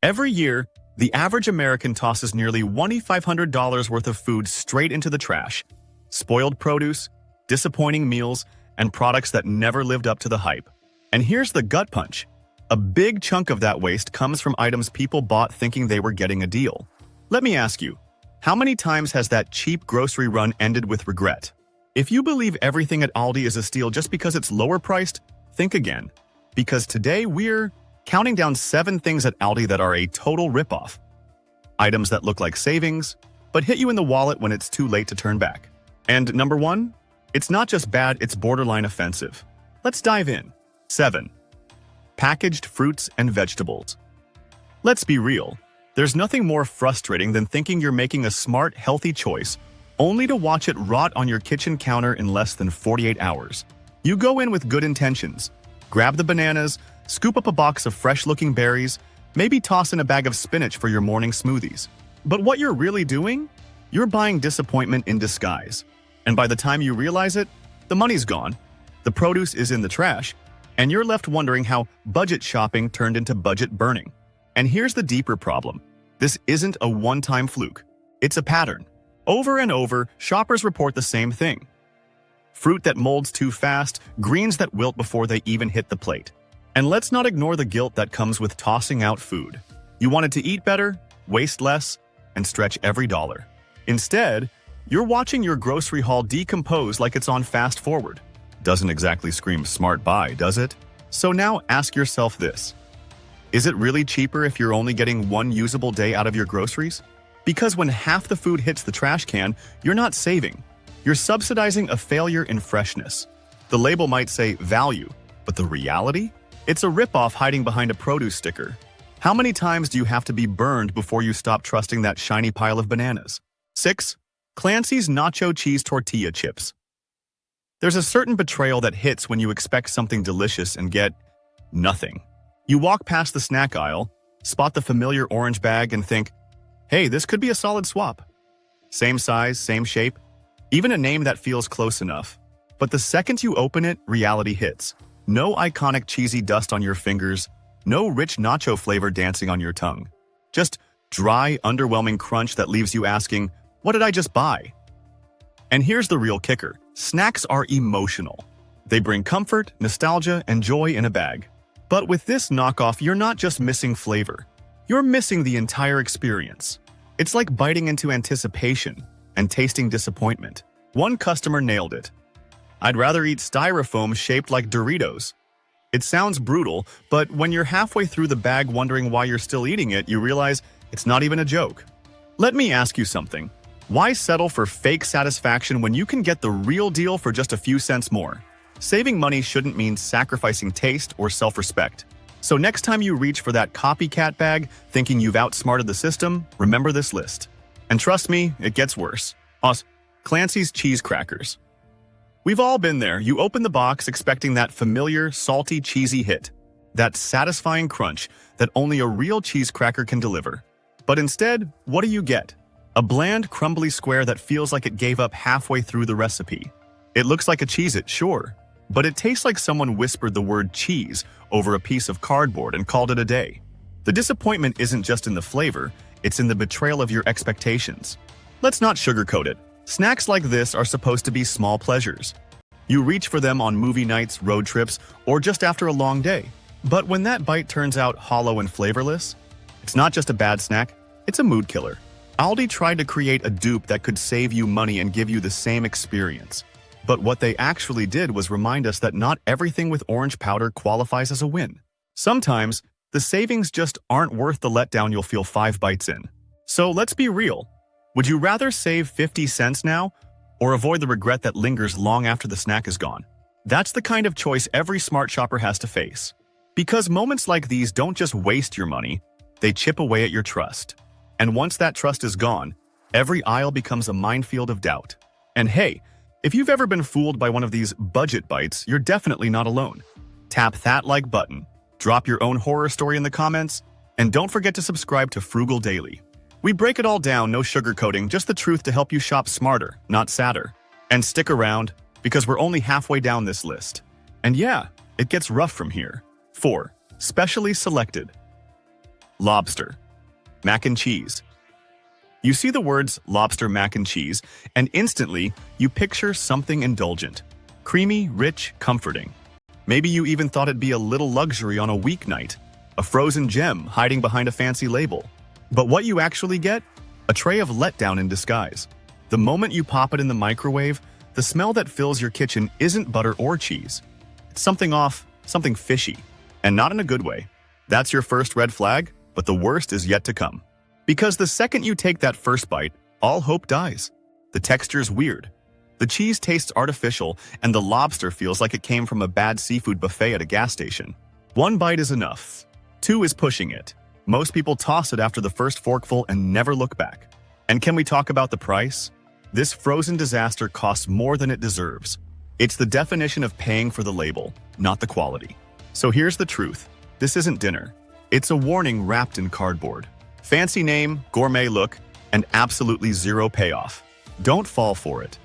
Every year, the average American tosses nearly $2,500 worth of food straight into the trash. Spoiled produce, disappointing meals, and products that never lived up to the hype. And here's the gut punch. A big chunk of that waste comes from items people bought thinking they were getting a deal. Let me ask you, how many times has that cheap grocery run ended with regret? If you believe everything at Aldi is a steal just because it's lower priced, think again. Because today we're counting down 7 things at Aldi that are a total ripoff. Items that look like savings, but hit you in the wallet when it's too late to turn back. And number 1, it's not just bad, it's borderline offensive. Let's dive in. 7. Packaged fruits and vegetables. Let's be real. There's nothing more frustrating than thinking you're making a smart, healthy choice, only to watch it rot on your kitchen counter in less than 48 hours. You go in with good intentions. Grab the bananas, scoop up a box of fresh-looking berries, maybe toss in a bag of spinach for your morning smoothies. But what you're really doing? You're buying disappointment in disguise. And by the time you realize it, the money's gone, the produce is in the trash, and you're left wondering how budget shopping turned into budget burning. And here's the deeper problem. This isn't a one-time fluke. It's a pattern. Over and over, shoppers report the same thing. Fruit that molds too fast, greens that wilt before they even hit the plate. And let's not ignore the guilt that comes with tossing out food. You wanted to eat better, waste less, and stretch every dollar. Instead, you're watching your grocery haul decompose like it's on fast forward. Doesn't exactly scream smart buy, does it? So now ask yourself this. Is it really cheaper if you're only getting one usable day out of your groceries? Because when half the food hits the trash can, you're not saving. You're subsidizing a failure in freshness. The label might say value, but the reality? It's a ripoff hiding behind a produce sticker. How many times do you have to be burned before you stop trusting that shiny pile of bananas? 6. Clancy's Nacho Cheese Tortilla Chips. There's a certain betrayal that hits when you expect something delicious and get nothing. You walk past the snack aisle, spot the familiar orange bag, and think, hey, this could be a solid swap. Same size, same shape, even a name that feels close enough. But the second you open it, reality hits. No iconic cheesy dust on your fingers, no rich nacho flavor dancing on your tongue. Just dry, underwhelming crunch that leaves you asking, what did I just buy? And here's the real kicker. Snacks are emotional. They bring comfort, nostalgia, and joy in a bag. But with this knockoff, you're not just missing flavor. You're missing the entire experience. It's like biting into anticipation and tasting disappointment. One customer nailed it. I'd rather eat styrofoam shaped like Doritos. It sounds brutal, but when you're halfway through the bag wondering why you're still eating it, you realize it's not even a joke. Let me ask you something. Why settle for fake satisfaction when you can get the real deal for just a few cents more? Saving money shouldn't mean sacrificing taste or self-respect. So next time you reach for that copycat bag thinking you've outsmarted the system, remember this list. And trust me, it gets worse. Clancy's cheese crackers. We've all been there. You open the box expecting that familiar, salty, cheesy hit. That satisfying crunch that only a real cheese cracker can deliver. But instead, what do you get? A bland, crumbly square that feels like it gave up halfway through the recipe. It looks like a Cheez-It, sure, but it tastes like someone whispered the word cheese over a piece of cardboard and called it a day. The disappointment isn't just in the flavor, it's in the betrayal of your expectations. Let's not sugarcoat it. Snacks like this are supposed to be small pleasures. You reach for them on movie nights, road trips, or just after a long day. But when that bite turns out hollow and flavorless, it's not just a bad snack, it's a mood killer. Aldi tried to create a dupe that could save you money and give you the same experience. But what they actually did was remind us that not everything with orange powder qualifies as a win. Sometimes, the savings just aren't worth the letdown you'll feel 5 bites in. So let's be real. Would you rather save 50 cents now or avoid the regret that lingers long after the snack is gone? That's the kind of choice every smart shopper has to face. Because moments like these don't just waste your money, they chip away at your trust. And once that trust is gone, every aisle becomes a minefield of doubt. And hey, if you've ever been fooled by one of these budget bites, you're definitely not alone. Tap that like button, drop your own horror story in the comments, and don't forget to subscribe to Frugal Daily. We break it all down, no sugarcoating, just the truth to help you shop smarter, not sadder. And stick around, because we're only halfway down this list. And yeah, it gets rough from here. 4. Specially selected. Lobster Mac and Cheese. You see the words Lobster Mac and Cheese, and instantly you picture something indulgent. Creamy, rich, comforting. Maybe you even thought it'd be a little luxury on a weeknight, a frozen gem hiding behind a fancy label. But what you actually get? A tray of letdown in disguise. The moment you pop it in the microwave, the smell that fills your kitchen isn't butter or cheese. It's something off, something fishy, and not in a good way. That's your first red flag, but the worst is yet to come. Because the second you take that first bite, all hope dies. The texture's weird. The cheese tastes artificial, and the lobster feels like it came from a bad seafood buffet at a gas station. One bite is enough. Two is pushing it. Most people toss it after the first forkful and never look back. And can we talk about the price? This frozen disaster costs more than it deserves. It's the definition of paying for the label, not the quality. So here's the truth. This isn't dinner. It's a warning wrapped in cardboard. Fancy name, gourmet look, and absolutely zero payoff. Don't fall for it.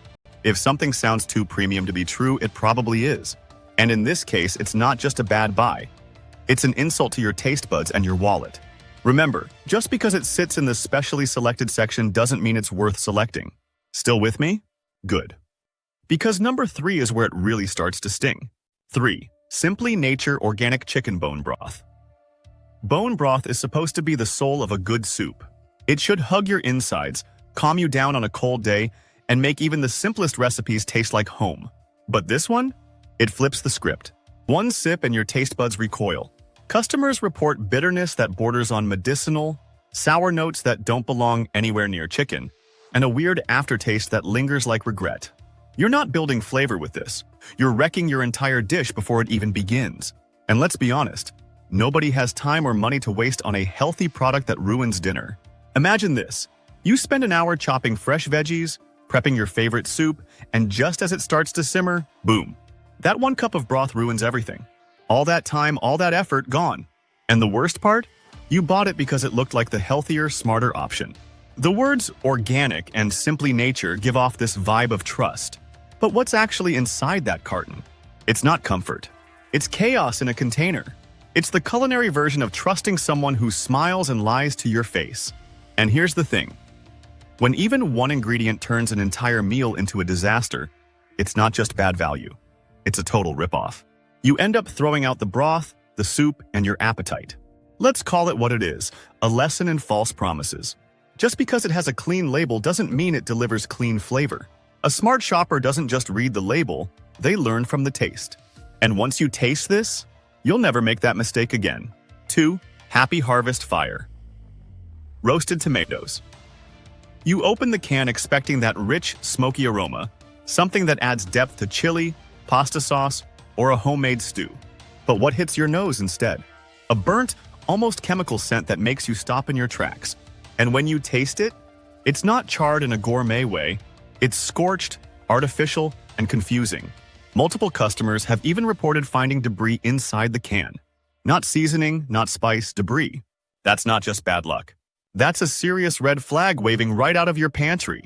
If something sounds too premium to be true, it probably is. And in this case, it's not just a bad buy. It's an insult to your taste buds and your wallet. Remember, just because it sits in the specially selected section doesn't mean it's worth selecting. Still with me? Good. Because number 3 is where it really starts to sting. 3. Simply Nature Organic Chicken Bone Broth. Bone broth is supposed to be the soul of a good soup. It should hug your insides, calm you down on a cold day, and make even the simplest recipes taste like home. But this one? It flips the script. One sip and your taste buds recoil. Customers report bitterness that borders on medicinal, sour notes that don't belong anywhere near chicken, and a weird aftertaste that lingers like regret. You're not building flavor with this. You're wrecking your entire dish before it even begins. And let's be honest, nobody has time or money to waste on a healthy product that ruins dinner. Imagine this. You spend an hour chopping fresh veggies, prepping your favorite soup, and just as it starts to simmer, boom. That 1 cup of broth ruins everything. All that time, all that effort, gone. And the worst part? You bought it because it looked like the healthier, smarter option. The words organic and simply nature give off this vibe of trust. But what's actually inside that carton? It's not comfort. It's chaos in a container. It's the culinary version of trusting someone who smiles and lies to your face. And here's the thing. When even one ingredient turns an entire meal into a disaster, it's not just bad value. It's a total ripoff. You end up throwing out the broth, the soup, and your appetite. Let's call it what it is, a lesson in false promises. Just because it has a clean label doesn't mean it delivers clean flavor. A smart shopper doesn't just read the label, they learn from the taste. And once you taste this, you'll never make that mistake again. 2. Happy Harvest Fire. Roasted tomatoes. You open the can expecting that rich, smoky aroma, something that adds depth to chili, pasta sauce, or a homemade stew. But what hits your nose instead? A burnt, almost chemical scent that makes you stop in your tracks. And when you taste it, it's not charred in a gourmet way. It's scorched, artificial, and confusing. Multiple customers have even reported finding debris inside the can. Not seasoning, not spice, debris. That's not just bad luck. That's a serious red flag waving right out of your pantry.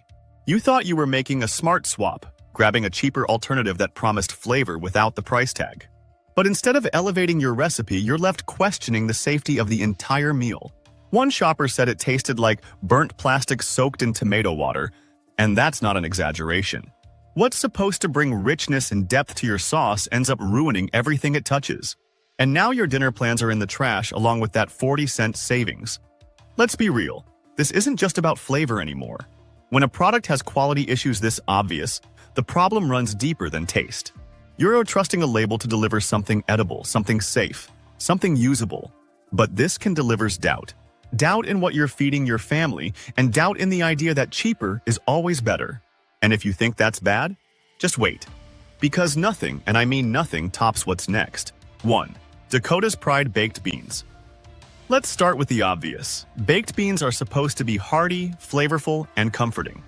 You thought you were making a smart swap, grabbing a cheaper alternative that promised flavor without the price tag. But instead of elevating your recipe, you're left questioning the safety of the entire meal. One shopper said it tasted like burnt plastic soaked in tomato water, and that's not an exaggeration. What's supposed to bring richness and depth to your sauce ends up ruining everything it touches. And now your dinner plans are in the trash along with that 40-cent savings. Let's be real, this isn't just about flavor anymore. When a product has quality issues this obvious, the problem runs deeper than taste. You're trusting a label to deliver something edible, something safe, something usable. But this can deliver doubt. Doubt in what you're feeding your family, and doubt in the idea that cheaper is always better. And if you think that's bad, just wait. Because nothing, and I mean nothing, tops what's next. 1. Dakota's Pride Baked Beans. Let's start with the obvious. Baked beans are supposed to be hearty, flavorful, and comforting.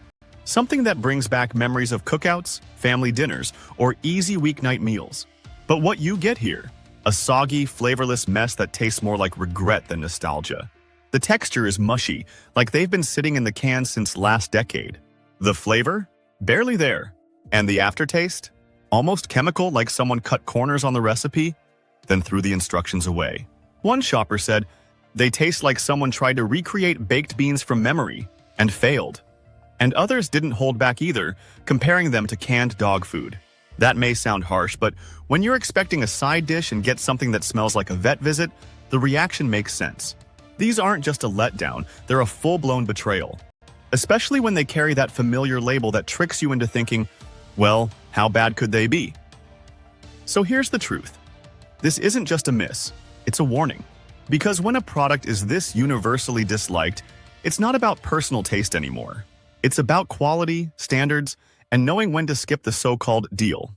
Something that brings back memories of cookouts, family dinners, or easy weeknight meals. But what you get here? A soggy, flavorless mess that tastes more like regret than nostalgia. The texture is mushy, like they've been sitting in the can since last decade. The flavor? Barely there. And the aftertaste? Almost chemical, like someone cut corners on the recipe, then threw the instructions away. One shopper said, They taste like someone tried to recreate baked beans from memory and failed. And others didn't hold back either, comparing them to canned dog food. That may sound harsh, but when you're expecting a side dish and get something that smells like a vet visit, the reaction makes sense. These aren't just a letdown, they're a full-blown betrayal. Especially when they carry that familiar label that tricks you into thinking, well, how bad could they be? So here's the truth. This isn't just a miss, it's a warning. Because when a product is this universally disliked, it's not about personal taste anymore. It's about quality, standards, and knowing when to skip the so-called deal.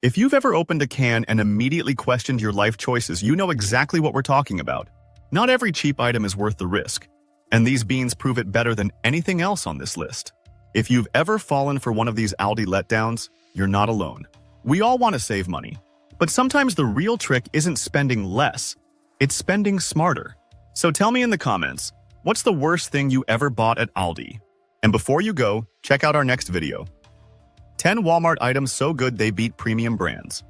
If you've ever opened a can and immediately questioned your life choices, you know exactly what we're talking about. Not every cheap item is worth the risk, and these beans prove it better than anything else on this list. If you've ever fallen for one of these Aldi letdowns, you're not alone. We all want to save money, but sometimes the real trick isn't spending less, it's spending smarter. So tell me in the comments, what's the worst thing you ever bought at Aldi? And before you go, check out our next video. 10 Walmart items so good they beat premium brands.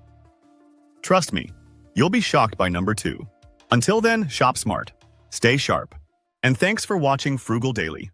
Trust me, you'll be shocked by number 2. Until then, shop smart, stay sharp, and thanks for watching Frugal Daily.